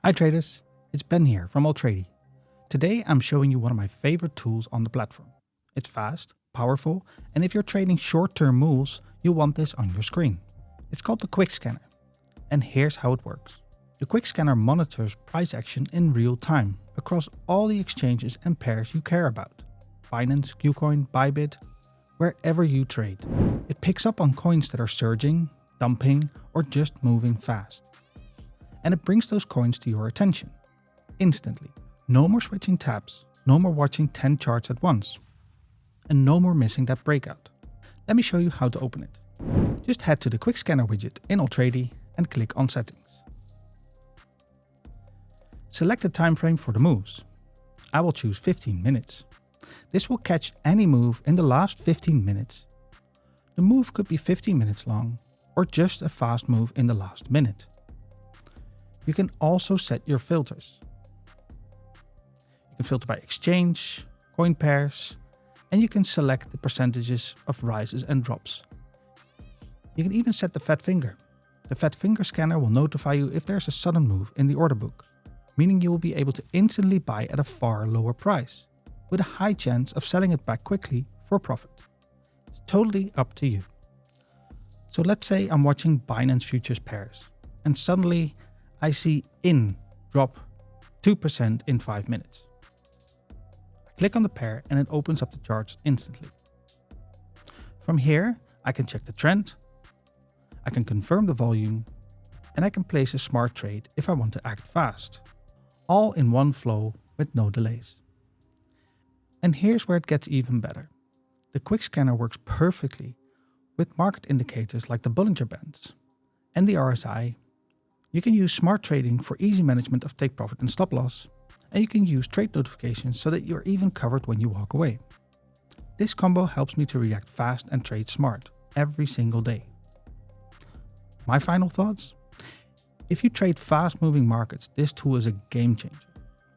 Hi traders, it's Ben here from Altrady. Today I'm showing you one of my favorite tools on the platform. It's fast, powerful, and if you're trading short-term moves, you'll want this on your screen. It's called the Quick Scanner. And here's how it works. The Quick Scanner monitors price action in real time across all the exchanges and pairs you care about. Binance, KuCoin, Bybit, wherever you trade. It picks up on coins that are surging, dumping, or just moving fast. And it brings those coins to your attention instantly. No more switching tabs, no more watching 10 charts at once, and no more missing that breakout. Let me show you how to open it. Just head to the Quick Scanner widget in Altrady and click on Settings. Select the time frame for the moves. I will choose 15 minutes. This will catch any move in the last 15 minutes. The move could be 15 minutes long or just a fast move in the last minute. You can also set your filters. You can filter by exchange, coin pairs, and you can select the percentages of rises and drops. You can even set the fat finger. The fat finger scanner will notify you if there's a sudden move in the order book, meaning you will be able to instantly buy at a far lower price, with a high chance of selling it back quickly for profit. It's totally up to you. So let's say I'm watching Binance futures pairs, and suddenly I see IN drop 2% in 5 minutes. I click on the pair and it opens up the charts instantly. From here, I can check the trend, I can confirm the volume, and I can place a smart trade if I want to act fast. All in one flow with no delays. And here's where it gets even better. The Quick Scanner works perfectly with market indicators like the Bollinger Bands and the RSI. You can use smart trading for easy management of take profit and stop loss, and you can use trade notifications so that you're even covered when you walk away. This combo helps me to react fast and trade smart every single day. My final thoughts? If you trade fast moving markets, this tool is a game changer.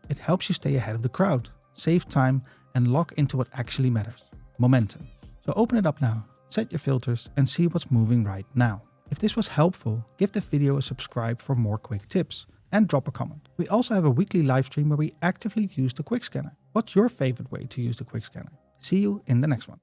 It helps you stay ahead of the crowd, save time, and lock into what actually matters, momentum. So open it up now, set your filters, and see what's moving right now. If this was helpful, give the video a subscribe for more quick tips and drop a comment. We also have a weekly live stream where we actively use the Quick Scanner. What's your favorite way to use the Quick Scanner? See you in the next one.